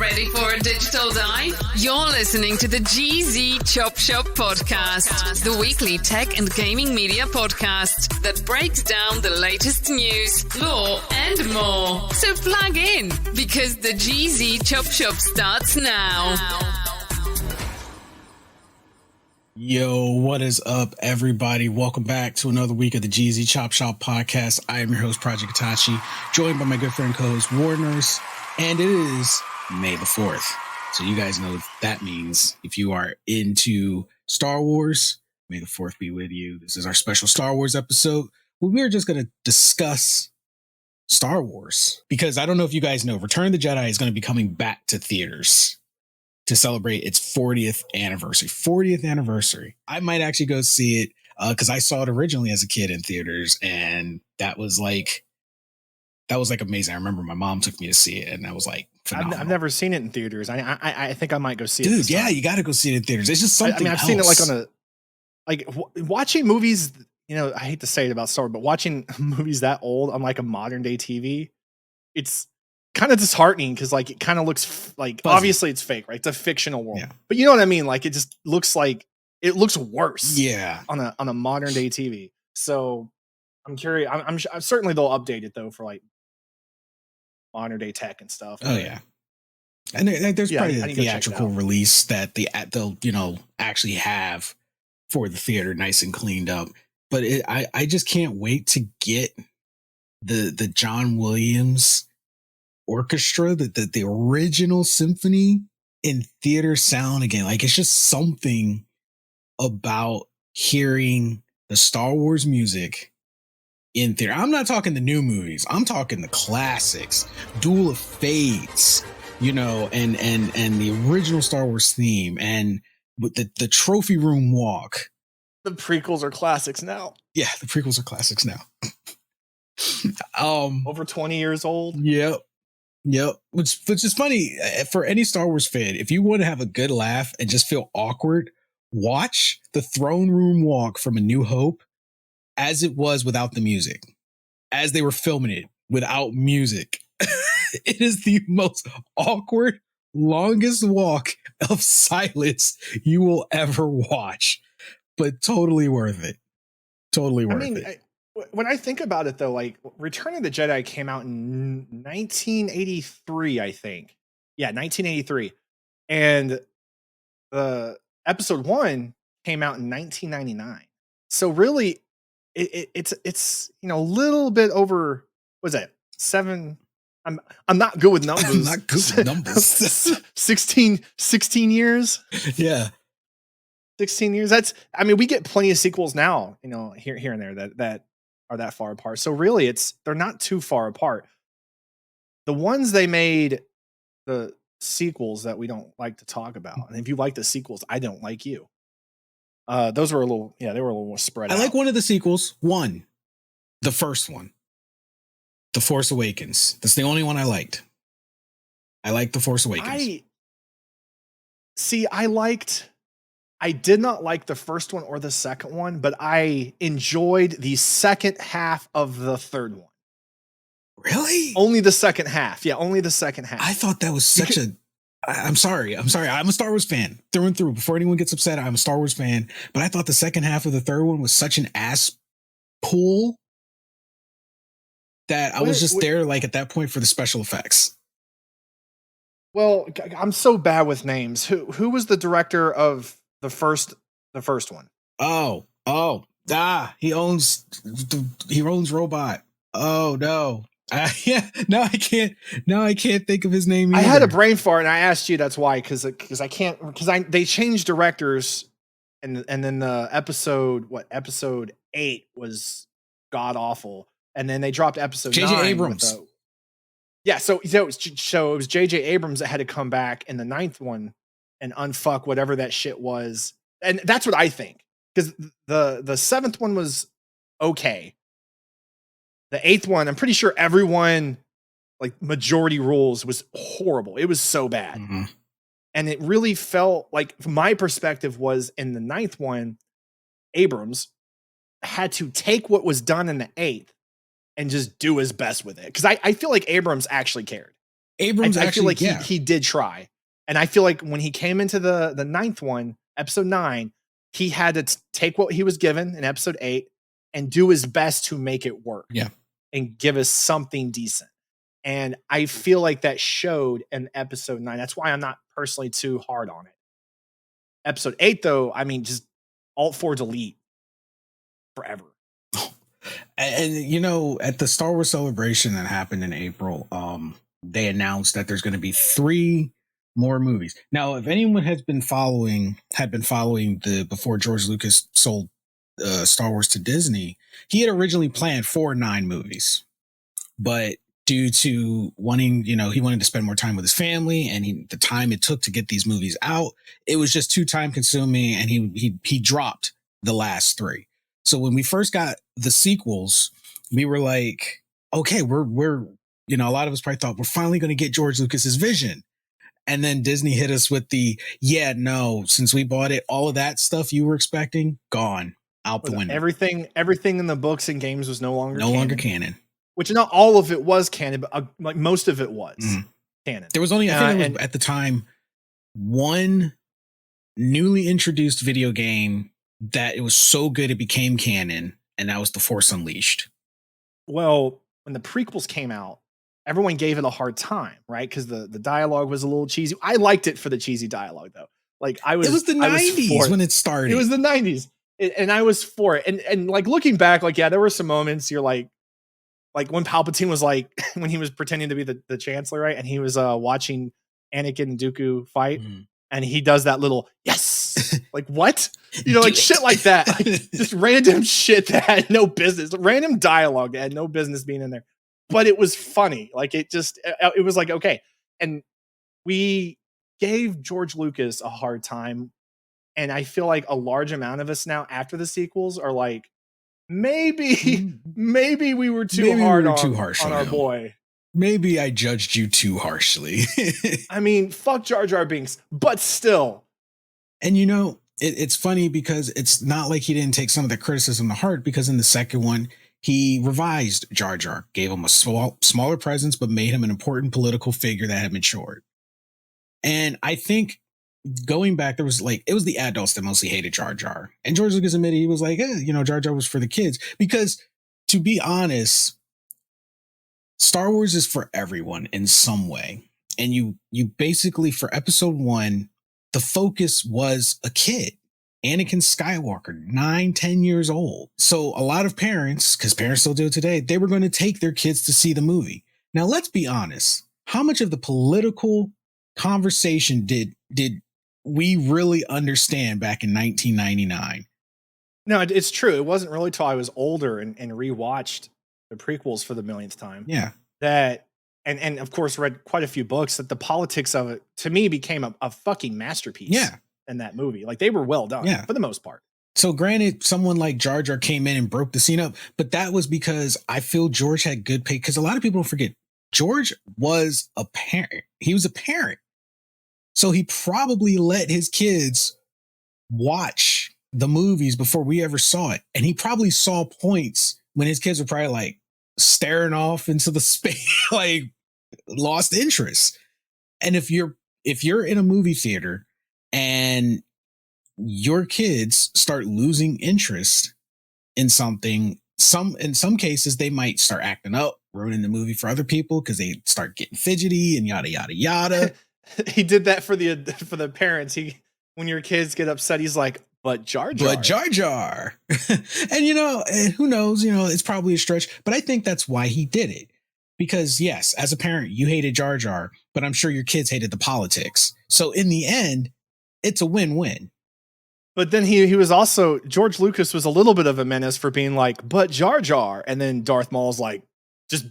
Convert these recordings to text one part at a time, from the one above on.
Ready for a digital dive? You're listening to the GZ Chop Shop Podcast, the weekly tech and gaming media podcast that breaks down the latest news, lore, and more. So plug in, because the GZ Chop Shop starts now. Yo, what is up, everybody? Welcome back to another week of the GZ Chop Shop Podcast. I am your host, Project Itachi, joined by my good friend co-host Warners, and it is May the 4th. So you guys know what that means. If you are into Star Wars, May the 4th be with you. This is our special Star Wars episode where we're just going to discuss Star Wars. Because I don't know if you guys know, Return of the Jedi is going to be coming back to theaters to celebrate its 40th anniversary. 40th anniversary. I might actually go see it because I saw it originally as a kid in theaters, and that was like amazing. I remember my mom took me to see it, and I was like, phenomenal. I've never seen it in theaters. I think I might go see it. Dude, yeah, you got to go see it in theaters. It's just something. I've seen it like on watching movies. You know, I hate to say it about Star Wars, but watching movies that old on like a modern day TV, it's kind of disheartening because like it kind of looks like fuzzy. Obviously it's fake, right? It's a fictional world, Yeah. but you know what I mean. Like it just looks like it looks worse. Yeah, on a modern day TV. So I'm curious. I'm certainly they'll update it though for like modern day tech and stuff. Oh yeah, and there's probably a theatrical release that they'll actually have for the theater, nice and cleaned up. But I just can't wait to get the John Williams Orchestra, the original symphony in theater sound again. Like it's just something about hearing the Star Wars music in theater. I'm not talking the new movies. I'm talking the classics, Duel of Fates, and the original Star Wars theme, and with the trophy room walk. The prequels are classics now. Yeah, the prequels are classics now. Over 20 years old. Yep. Which is funny for any Star Wars fan. If you want to have a good laugh and just feel awkward, watch the throne room walk from A New Hope as it was without the music, as they were filming it without music. It is the most awkward, longest walk of silence you will ever watch, but totally worth it. Totally worth it. When I think about it, though, like Return of the Jedi came out in 1983, I think. Yeah, 1983. And episode 1 came out in 1999. So really, it's a little bit over. What's that? 7. I'm not good with numbers. I'm not good with numbers. 16 years. Yeah. 16 years. We get plenty of sequels now, here and there that are that far apart. So really they're not too far apart. The ones they made, the sequels that we don't like to talk about. And if you like the sequels, I don't like you. Those were they were a little more spread out. I like one of the sequels. The first one. The Force Awakens. That's the only one I liked. I liked The Force Awakens. I did not like the first one or the second one, but I enjoyed the second half of the third one. Really? Only the second half. Yeah, only the second half. I thought that was I'm sorry. I'm a Star Wars fan through and through. Before anyone gets upset, I'm a Star Wars fan. But I thought the second half of the third one was such an ass pull that I was just there like at that point for the special effects. Well, I'm so bad with names. Who was the director of the first one? He owns Robot. Oh no. I can't think of his name either. I had a brain fart and I asked you. That's why, because they changed directors, and then the episode 8 was god awful, and then they dropped episode 9. J.J. Abrams. So it was J.J. Abrams that had to come back in the 9th one and unfuck whatever that shit was, and that's what I think, because the 7th one was okay. The 8th one, I'm pretty sure everyone, like majority rules, was horrible. It was so bad. Mm-hmm. And it really felt like, from my perspective, was in the 9th one, Abrams had to take what was done in the 8th and just do his best with it. Because I feel like Abrams actually cared. Abrams I feel actually, like he did try. And I feel like when he came into the ninth one, episode 9, he had to take what he was given in episode 8 and do his best to make it work. Yeah. And give us something decent. And I feel like that showed in episode 9. That's why I'm not personally too hard on it. Episode 8, though, I mean, just alt 4 delete forever. And you know, at the Star Wars Celebration that happened in April, they announced that there's going to be 3 more movies. Now, if anyone had been following the before George Lucas sold Star Wars to Disney, he had originally planned 4 9 movies, but due to wanting, you know, he wanted to spend more time with his family, and the time it took to get these movies out, it was just too time consuming, and he dropped the last 3. So when we first got the sequels, we were like, okay, we're you know, a lot of us probably thought we're finally going to get George Lucas's vision. And then Disney hit us with the, yeah, no, since we bought it, all of that stuff you were expecting, gone out the window. Everything in the books and games was no longer canon. Which not all of it was canon, but like most of it was canon. There was only, I think, at the time, one newly introduced video game that it was so good it became canon, and that was The Force Unleashed. Well, when the prequels came out, everyone gave it a hard time, right? Because the dialogue was a little cheesy. I liked it for the cheesy dialogue, though. Like it was the 90s when it started. It was the 90s, and I was for it. And like looking back, like yeah, there were some moments you're like when Palpatine was like when he was pretending to be the Chancellor, right? And he was watching Anakin and Dooku fight, and he does that little yes, like what? You know, like shit like that, like, just random shit that had no business, random dialogue that had no business being in there. But it was funny. Like it was like, okay. And we gave George Lucas a hard time. And I feel like a large amount of us now after the sequels are like, maybe we were too hard on our boy. Maybe I judged you too harshly. I mean, fuck Jar Jar Binks, but still. And you know, it's funny because it's not like he didn't take some of the criticism to heart, because in the second one, he revised Jar Jar, gave him a smaller presence, but made him an important political figure that had matured. And I think going back, it was the adults that mostly hated Jar Jar. And George Lucas admitted, he was like, you know, Jar Jar was for the kids. Because to be honest, Star Wars is for everyone in some way. And you basically, for episode 1, the focus was a kid. Anakin Skywalker, 9-10 years old. So a lot of parents, because parents still do it today, they were going to take their kids to see the movie. Now, let's be honest. How much of the political conversation did we really understand back in 1999? No, it's true. It wasn't really till I was older and rewatched the prequels for the millionth time. Yeah. That, and of course read quite a few books, that the politics of it, to me, became a fucking masterpiece. Yeah. In that movie. Like they were well done for the most part. So granted, someone like Jar Jar came in and broke the scene up, but that was because I feel George had good pay. Because a lot of people don't forget, George was a parent. He was a parent. So he probably let his kids watch the movies before we ever saw it. And he probably saw points when his kids were probably like staring off into the space, like lost interest. And if you're in a movie theater and your kids start losing interest in something, in some cases, they might start acting up, ruining the movie for other people because they start getting fidgety and yada, yada, yada. He did that for the parents. When your kids get upset, he's like, but Jar Jar. But Jar Jar. And, you know, and who knows, you know, it's probably a stretch, but I think that's why he did it. Because, yes, as a parent, you hated Jar Jar, but I'm sure your kids hated the politics. So in the end, it's a win-win. But then he was also, George Lucas was a little bit of a menace for being like, but Jar Jar. And then Darth Maul's like, just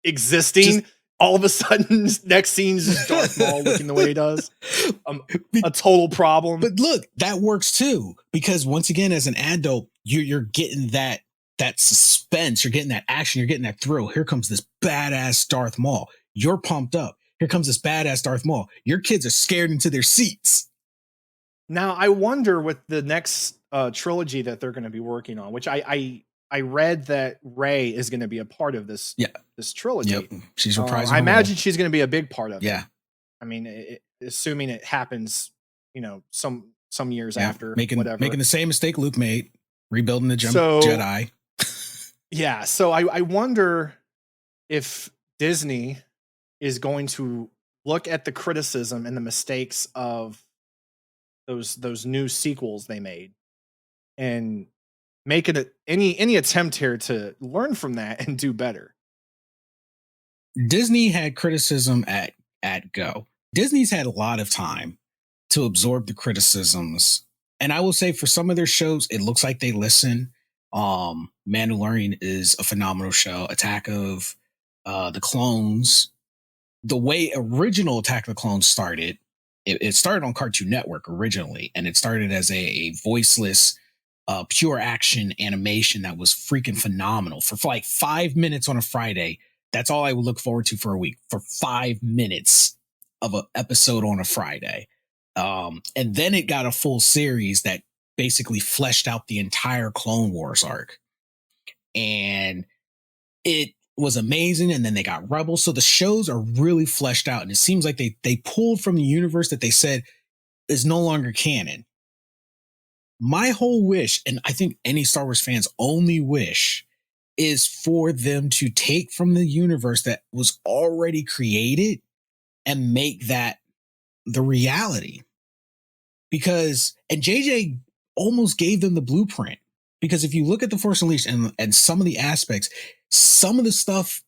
existing. All of a sudden, next scene's just Darth Maul looking the way he does. A total problem. But look, that works too. Because once again, as an adult, you're getting that suspense. You're getting that action. You're getting that thrill. Here comes this badass Darth Maul. You're pumped up. Here comes this badass Darth Maul. Your kids are scared into their seats. Now, I wonder with the next trilogy that they're going to be working on, which I I read that Rey is going to be a part of this trilogy. Yep. She's reprising. I imagine she's going to be a big part of it. Yeah. I mean, assuming it happens, some years after, making the same mistake Luke made, rebuilding the Jedi. Yeah. So I wonder if Disney is going to look at the criticism and the mistakes of those new sequels they made and make it any attempt here to learn from that and do better. Disney had criticism at go. Disney's had a lot of time to absorb the criticisms. And I will say for some of their shows, it looks like they listen. Mandalorian is a phenomenal show. Attack of the Clones, the way original Attack of the Clones started, it started on Cartoon Network originally, and it started as a voiceless, pure action animation that was freaking phenomenal. For like 5 minutes on a Friday, that's all I would look forward to for a week, for 5 minutes of an episode on a Friday. And then it got a full series that basically fleshed out the entire Clone Wars arc. And it was amazing. And then they got Rebels. So the shows are really fleshed out. And it seems like they pulled from the universe that they said is no longer canon. My whole wish, and I think any Star Wars fans' only wish, is for them to take from the universe that was already created and make that the reality. Because, and JJ almost gave them the blueprint. Because if you look at The Force Unleashed and some of the aspects, some of the stuff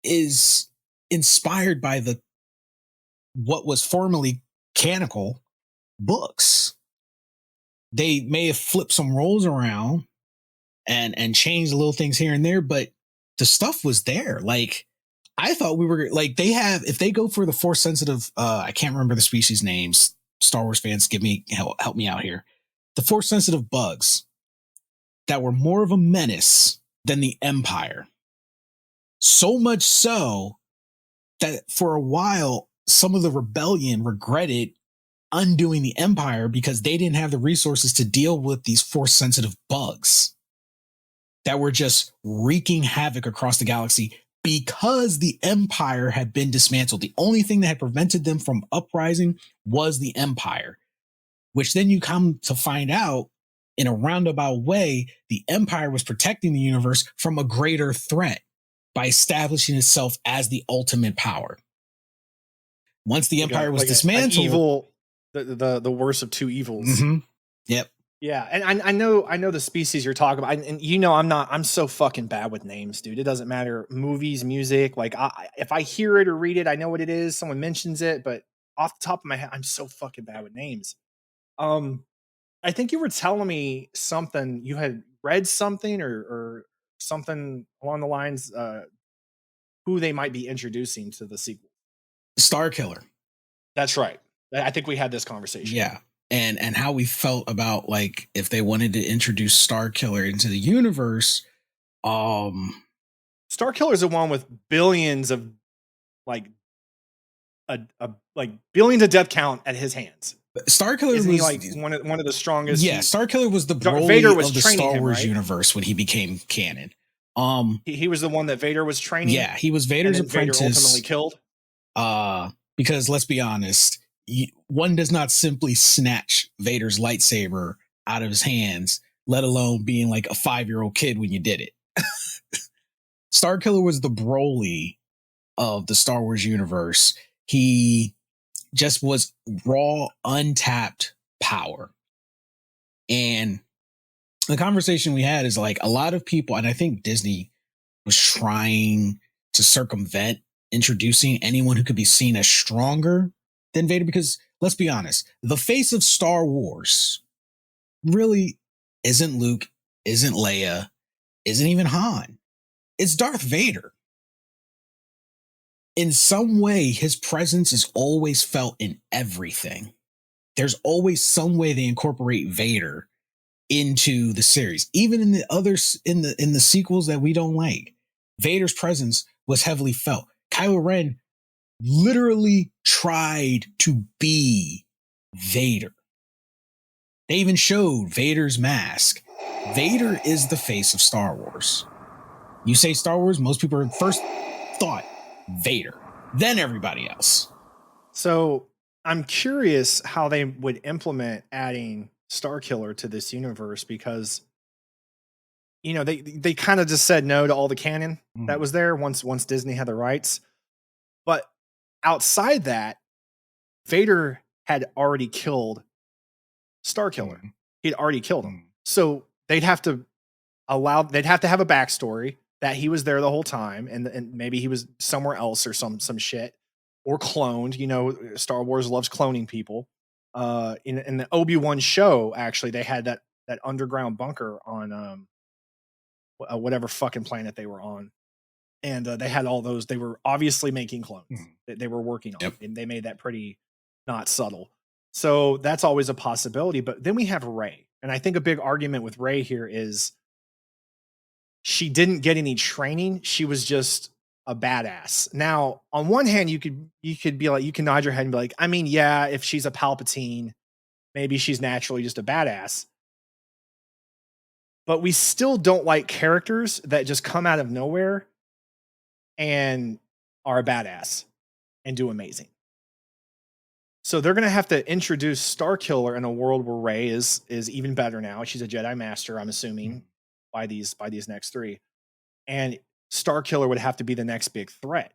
is inspired by what was formerly canonical books. They may have flipped some roles around and changed little things here and there, but the stuff was there. Like, I thought we were like, if they go for the Force sensitive, I can't remember the species names. Star Wars fans, help me out here. The Force sensitive bugs that were more of a menace than the Empire. So much so that for a while, some of the rebellion regretted undoing the Empire because they didn't have the resources to deal with these Force sensitive bugs that were just wreaking havoc across the galaxy because the Empire had been dismantled. The only thing that had prevented them from uprising was the Empire, which then you come to find out in a roundabout way, the Empire was protecting the universe from a greater threat by establishing itself as the ultimate power. Once the Empire was dismantled, evil, the worst of two evils. Mm-hmm. Yep. Yeah, and I know the species you're talking about, and I'm so fucking bad with names, dude. It doesn't matter, movies, music. Like, if I hear it or read it, I know what it is. Someone mentions it, but off the top of my head, I'm so fucking bad with names. I think you were telling me something. You had read something or something along the lines who they might be introducing to the sequel. Starkiller. That's right. I think we had this conversation. Yeah. And how we felt about, like, if they wanted to introduce Starkiller into the universe. Starkiller is the one with billions of billions of death count at his hands. Starkiller was he like one of the strongest. Yeah, Starkiller was the Broly Vader was of the Star Wars universe when he became canon. He was the one that Vader was training. Yeah, he was Vader's apprentice. Vader ultimately killed. Because let's be honest, one does not simply snatch Vader's lightsaber out of his hands, let alone being like a 5-year-old kid when you did it. Starkiller was the Broly of the Star Wars universe. He just was raw, untapped power. And the conversation we had is like a lot of people, and I think Disney was trying to circumvent introducing anyone who could be seen as stronger than Vader, because let's be honest, the face of Star Wars really isn't Luke, isn't Leia, isn't even Han. It's Darth Vader. In some way, his presence is always felt in everything. There's always some way they incorporate Vader into the series. Even in the others, in the sequels that we don't like, Vader's presence was heavily felt. Kylo Ren literally tried to be Vader. They even showed Vader's mask. Vader is the face of Star Wars. You say Star Wars, most people are first thought Vader, then everybody else. So I'm curious how they would implement adding Starkiller to this universe, because they kind of just said no to all the canon that was there once Disney had the rights. But outside that, Vader had already killed Starkiller. He'd already killed him. So they'd have to have a backstory that he was there the whole time, and maybe he was somewhere else or some shit, or cloned. Star Wars loves cloning people. In the Obi-Wan show, actually, they had that underground bunker on whatever fucking planet they were on, and they had all those. They were obviously making clones that they were working on, and they made that pretty not subtle. So that's always a possibility. But then we have Rey, and I think a big argument with Rey here is she didn't get any training. She was just a badass. Now, on one hand, you could be like, you can nod your head and be like, I mean, yeah, if she's a Palpatine, maybe she's naturally just a badass. But we still don't like characters that just come out of nowhere and are a badass and do amazing. So they're going to have to introduce Starkiller in a world where Rey is even better now. She's a Jedi Master, I'm assuming, by these next three. And Starkiller would have to be the next big threat.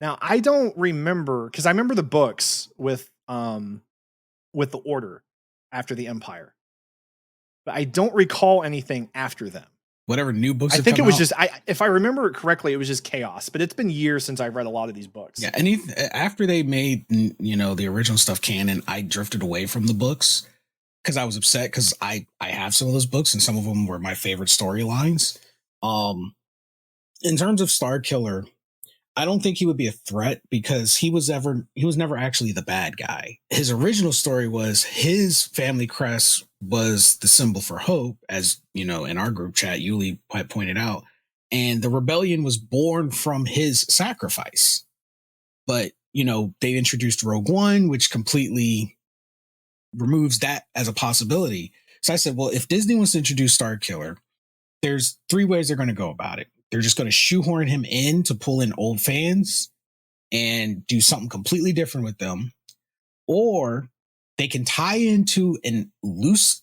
Now, I don't remember, because I remember the books with the Order after the Empire, but I don't recall anything after them. Whatever new books. I think it was just, if I remember it correctly, it was just chaos. But it's been years since I've read a lot of these books. Yeah, and after they made the original stuff canon, I drifted away from the books because I was upset, because I have some of those books and some of them were my favorite storylines. In terms of Starkiller, I don't think he would be a threat because he was never actually the bad guy. His original story was his family crest was the symbol for hope, as in our group chat, Yuli pointed out, and the rebellion was born from his sacrifice. But they introduced Rogue One, which completely removes that as a possibility. So I said, well, if Disney wants to introduce Starkiller, there's three ways they're going to go about it. They're just going to shoehorn him in to pull in old fans and do something completely different with them. Or they can tie into a loose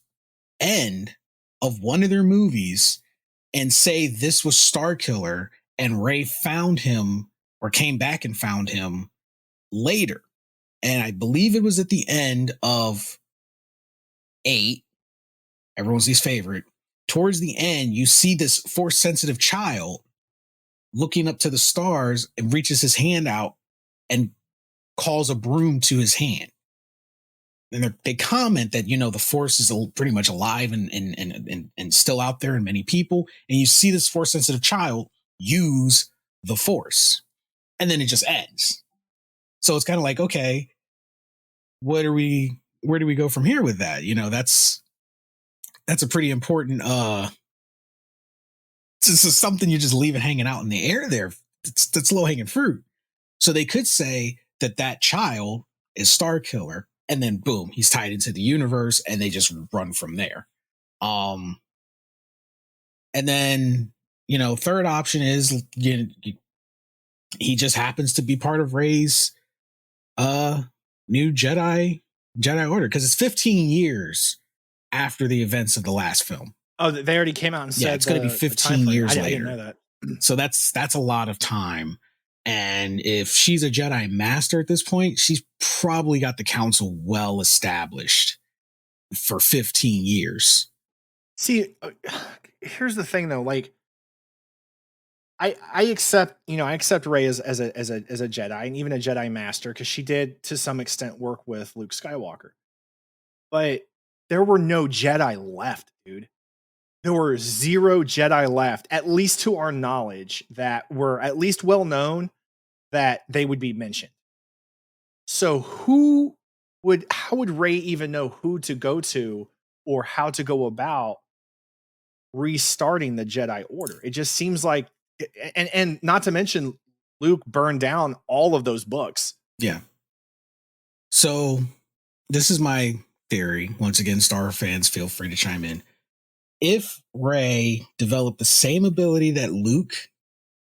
end of one of their movies and say this was Starkiller and Rey found him or came back and found him later. And I believe it was at the end of 8, everyone's least favorite. Towards the end, you see this Force-sensitive child looking up to the stars and reaches his hand out and calls a broom to his hand. And they comment that, the Force is pretty much alive and still out there in many people. And you see this Force-sensitive child use the Force. And then it just ends. So it's kind of like, okay, where do we go from here with that? That's a pretty important, this is something you just leave it hanging out in the air there. That's low hanging fruit. So they could say that child is Starkiller, and then boom, he's tied into the universe, and they just run from there. And then, third option is he just happens to be part of Rey's new Jedi Order, because it's 15 years after the events of the last film. Oh, they already came out and said it's going to be 15 years later. I didn't know that. So that's a lot of time. And if she's a Jedi Master at this point, she's probably got the council well established for 15 years. See, here's the thing though. Like, I accept Rey as a Jedi, and even a Jedi Master, because she did to some extent work with Luke Skywalker. But there were no Jedi left, dude. There were 0 Jedi left, at least to our knowledge, that were at least well known that they would be mentioned. So how would Rey even know who to go to or how to go about restarting the Jedi Order? It just seems like, and not to mention, Luke burned down all of those books. Yeah. So this is my theory, once again, Star Wars fans, feel free to chime in. If Rey developed the same ability that Luke,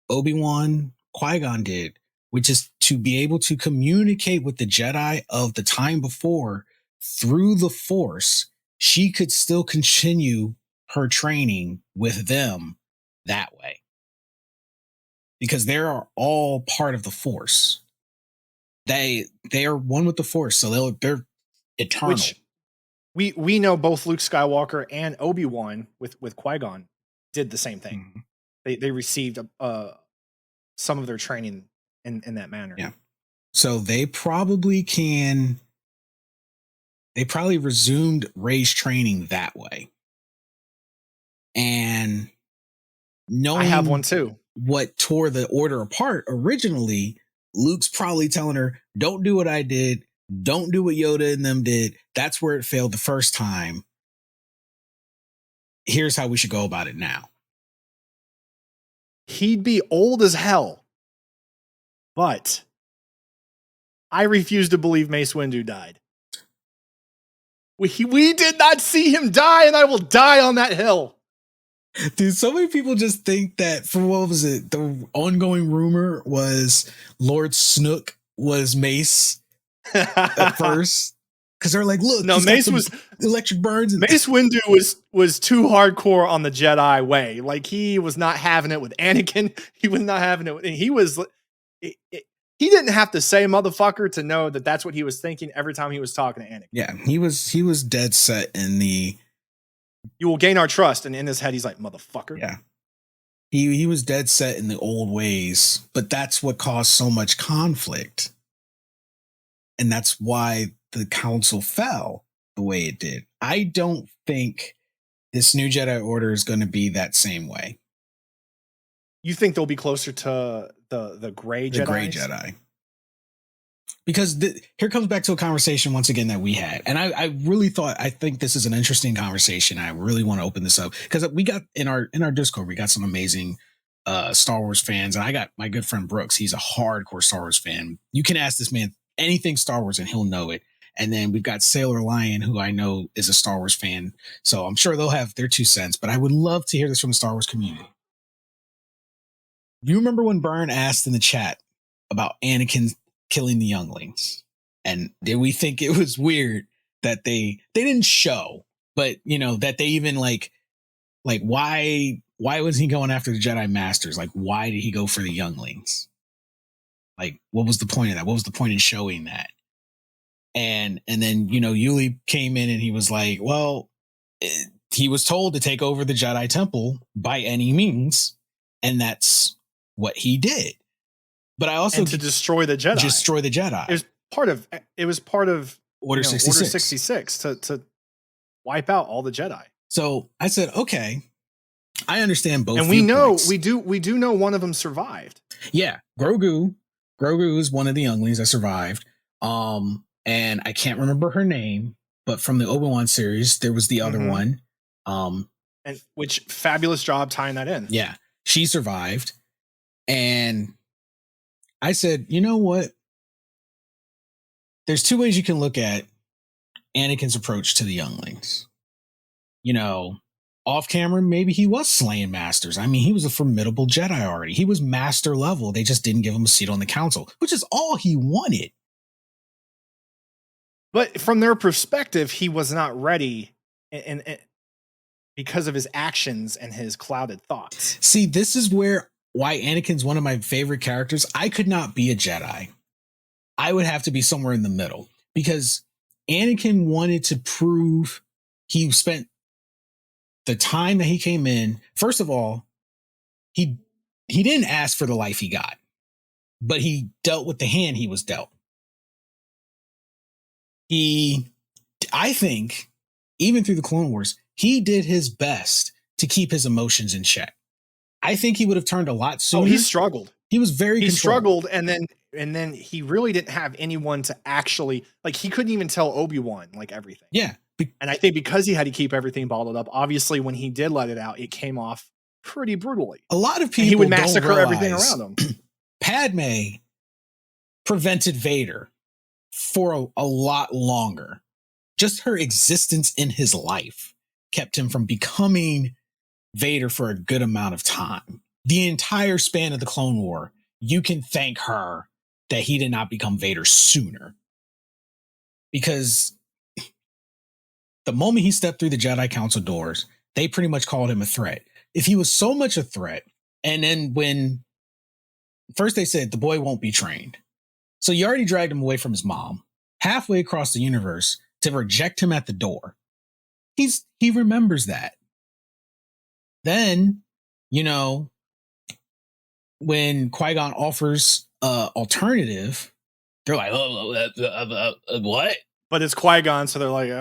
Obi-Wan, Qui-Gon did, which is to be able to communicate with the Jedi of the time before through the Force, she could still continue her training with them that way. Because they are all part of the Force. They are one with the Force, so they're eternal. Which we know both Luke Skywalker and Obi-Wan with Qui-Gon did the same thing. Mm-hmm. They received some of their training in that manner. Yeah. So they probably resumed Rey's training that way. And knowing I have one too. What tore the order apart originally, Luke's probably telling her, don't do what I did. Don't do what Yoda and them did. That's where it failed the first time. Here's how we should go about it now. He'd be old as hell. But I refuse to believe Mace Windu died. We did not see him die, and I will die on that hill. Dude, so many people just think that for what was it? The ongoing rumor was Lord Snook was Mace at first. Because they're like, look, no, Mace was electric burns. Mace Windu was too hardcore on the Jedi way. Like, he was not having it with Anakin. He was not having it with, he didn't have to say motherfucker to know that that's what he was thinking every time he was talking to Anakin. Yeah, he was dead set in the you will gain our trust, and in his head he's like, motherfucker. Yeah. He was dead set in the old ways, but that's what caused so much conflict. And that's why the council fell the way it did. I don't think this new Jedi Order is going to be that same way. You think they'll be closer to the gray Jedi? The gray Jedi. Because here comes back to a conversation once again that we had. And I think this is an interesting conversation. I really want to open this up because we got in our Discord, we got some amazing Star Wars fans. And I got my good friend Brooks. He's a hardcore Star Wars fan. You can ask this man anything Star Wars and he'll know it. And then we've got Sailor Lion, who I know is a Star Wars fan. So I'm sure they'll have their 2 cents, but I would love to hear this from the Star Wars community. You remember when Byrne asked in the chat about Anakin killing the younglings? And did we think it was weird that they didn't show, but that they even like why was he going after the Jedi Masters? Like, why did he go for the younglings? Like, what was the point of that? What was the point in showing that? And then, Yuli came in and he was like, well, he was told to take over the Jedi Temple by any means. And that's what he did. But I also to destroy the Jedi. Destroy the Jedi. It was part of Order 66. Order 66 to wipe out all the Jedi. So I said, okay, I understand both. And we know we do know one of them survived. Yeah, Grogu is one of the younglings that survived. And I can't remember her name, but from the Obi-Wan series, there was the other one. And which fabulous job tying that in. Yeah, she survived. And I said, you know what? There's 2 ways you can look at Anakin's approach to the younglings. Off camera, maybe he was slaying masters. I mean, he was a formidable Jedi already. He was master level. They just didn't give him a seat on the council, which is all he wanted. But from their perspective, he was not ready and because of his actions and his clouded thoughts. See, this is why Anakin's one of my favorite characters. I could not be a Jedi. I would have to be somewhere in the middle because Anakin wanted to prove he spent the time that he came in. First of all, he didn't ask for the life he got, but he dealt with the hand he was dealt. I think, even through the Clone Wars, he did his best to keep his emotions in check. I think he would have turned a lot sooner. Oh, he struggled. He was he struggled, and then he really didn't have anyone to actually, like, he couldn't even tell Obi-Wan like everything. Yeah. And I think because he had to keep everything bottled up, obviously when he did let it out, it came off pretty brutally. A lot of people and he would massacre everything around him. Padme prevented Vader for a lot longer just her existence in his life kept him from becoming Vader for a good amount of time. The entire span of the Clone War, you can thank her that he did not become Vader sooner. Because the moment he stepped through the Jedi Council doors, they pretty much called him a threat. If he was so much a threat, and then when first they said the boy won't be trained. So you already dragged him away from his mom, halfway across the universe to reject him at the door. He remembers that. Then, you know, when Qui-Gon offers alternative, they're like, what? But it's Qui-Gon, so they're like, all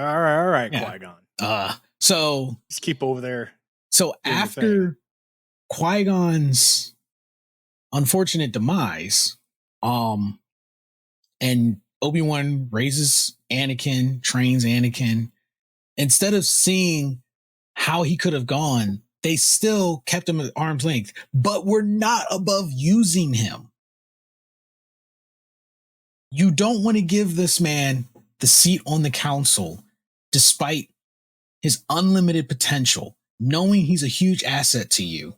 right, yeah. Qui-Gon. So just keep over there. So after Qui-Gon's unfortunate demise, and Obi-Wan raises Anakin, trains Anakin, instead of seeing how he could have gone, they still kept him at arm's length, but we're not above using him. You don't want to give this man the seat on the council, despite his unlimited potential, knowing he's a huge asset to you.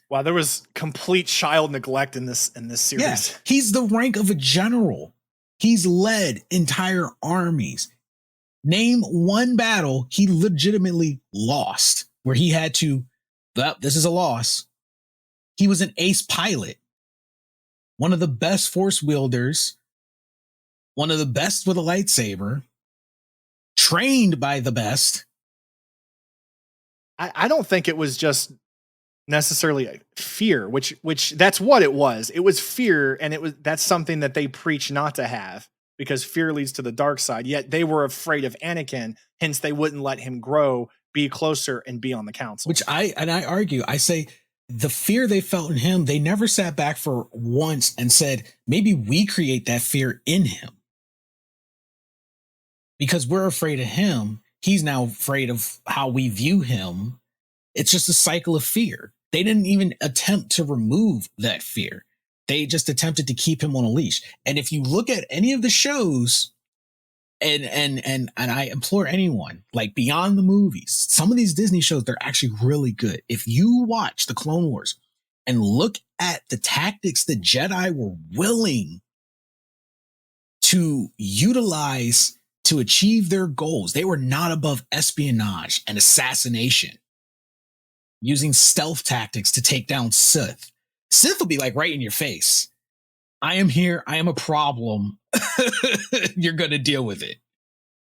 Wow, there was complete child neglect in this series. Yeah, he's the rank of a general. He's led entire armies. Name one battle he legitimately lost where he had to, well, this is a loss. He was an ace pilot, one of the best force wielders, one of the best with a lightsaber, trained by the best. I don't think it was just necessarily fear, which that's what it was. It was fear, and that's something that they preach not to have, because fear leads to the dark side. Yet they were afraid of Anakin, hence they wouldn't let him grow, be closer, and be on the council. Which I argue, I say the fear they felt in him, they never sat back for once and said, maybe we create that fear in him. Because we're afraid of him, he's now afraid of how we view him. It's just a cycle of fear. They didn't even attempt to remove that fear. They just attempted to keep him on a leash. And if you look at any of the shows, and I implore anyone, like beyond the movies, some of these Disney shows, they're actually really good. If you watch the Clone Wars and look at the tactics the Jedi were willing to utilize to achieve their goals, they were not above espionage and assassination, using stealth tactics to take down Sith. Sith will be like right in your face. I am here. I am a problem. You're going to deal with it.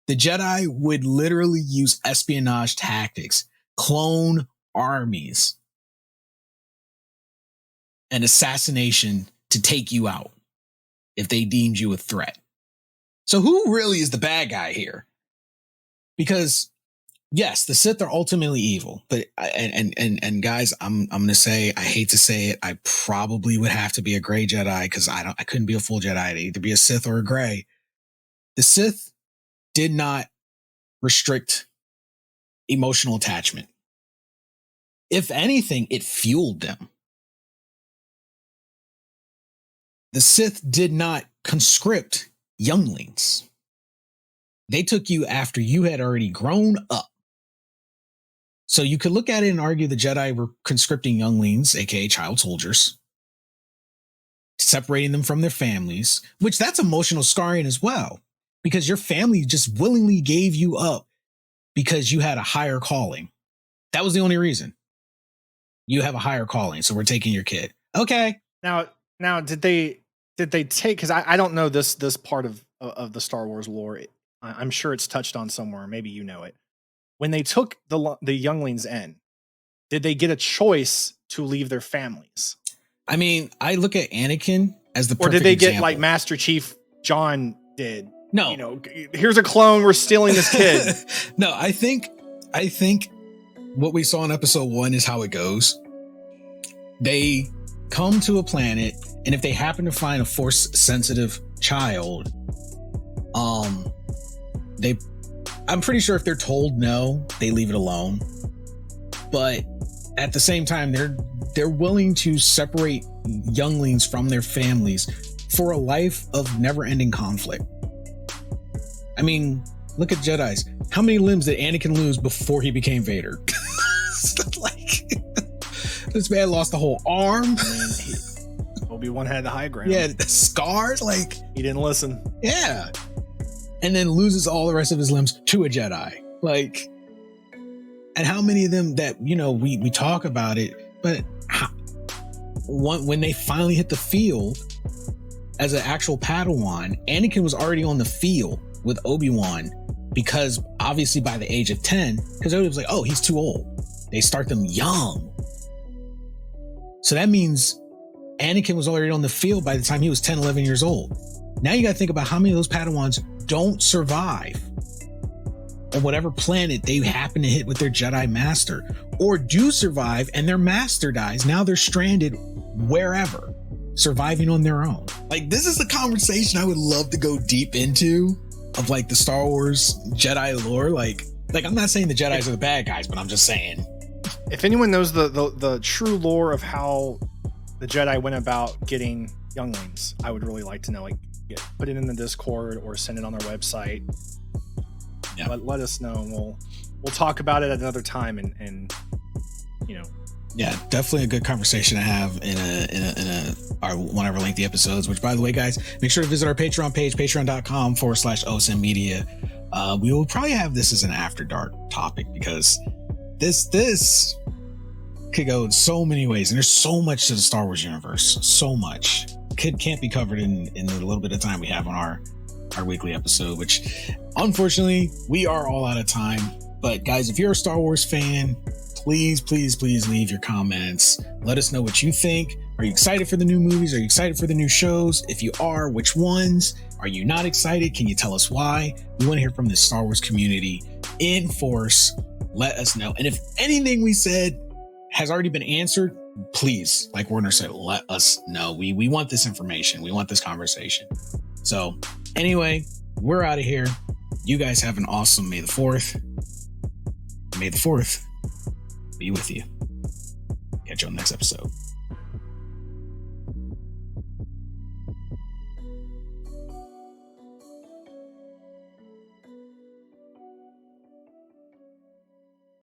The Jedi would literally use espionage tactics, clone armies, and assassination to take you out if they deemed you a threat. So who really is the bad guy here? Because yes, the Sith are ultimately evil, but and guys, I'm gonna say, I hate to say it, I probably would have to be a gray Jedi, because I couldn't be a full Jedi. I'd either be a Sith or a gray. The Sith did not restrict emotional attachment. If anything, it fueled them. The Sith did not conscript younglings. They took you after you had already grown up. So you could look at it and argue the Jedi were conscripting younglings, aka child soldiers, separating them from their families, which that's emotional scarring as well, because your family just willingly gave you up because you had a higher calling. That was the only reason. You have a higher calling, so we're taking your kid. Okay. Now, did they take? Because I don't know this part of the Star Wars lore. I'm sure it's touched on somewhere. Maybe you know it. When they took the younglings in, did they get a choice to leave their families? I mean, I look at Anakin as the perfect example. Or did they example. Get like Master Chief John did? No. You know, here's a clone, we're stealing this kid. No, I think what we saw in episode 1 is how it goes. They come to a planet, and if they happen to find a force sensitive child, I'm pretty sure if they're told no, they leave it alone. But at the same time, they're willing to separate younglings from their families for a life of never-ending conflict. I mean, Look at Jedis. How many limbs did Anakin lose before he became Vader? Like, this man lost the whole arm. Obi-Wan had the high ground. Yeah, the scars. Like, he didn't listen. Yeah, and then loses all the rest of his limbs to a Jedi. Like, and how many of them that we talk about it, but when they finally hit the field as an actual Padawan, Anakin was already on the field with Obi-Wan, because obviously by the age of 10, because Obi was like, oh, he's too old. They start them young. So that means Anakin was already on the field by the time he was 10, 11 years old. Now you got to think about how many of those Padawans don't survive on whatever planet they happen to hit with their Jedi master, or do survive and their master dies. Now they're stranded wherever, surviving on their own. Like, this is the conversation I would love to go deep into, of like the Star Wars Jedi lore. Like I'm not saying the Jedis are the bad guys, but I'm just saying, if anyone knows the true lore of how the Jedi went about getting younglings, I would really like to know. Like, put it in the Discord or send it on our website. Yeah. Let us know, and we'll talk about it at another time. And yeah, definitely a good conversation to have in our one of our lengthy episodes. Which, by the way, guys, make sure to visit our Patreon page, patreon.com/OSM Media. We will probably have this as an after dark topic, because this could go in so many ways, and there's so much to the Star Wars universe. So much can't be covered in the little bit of time we have on our weekly episode, which unfortunately we are all out of time. But guys, if you're a Star Wars fan, please leave your comments. Let us know what you think. Are you excited for the new movies? Are you excited for the new shows? If you are, which ones? Are you not excited? Can you tell us why? We want to hear from the Star Wars community in force. Let us know. And if anything we said has already been answered, please, like Warner said, let us know. We want this information. We want this conversation. So anyway, we're out of here. You guys have an awesome May the 4th. May the 4th be with you. Catch you on the next episode.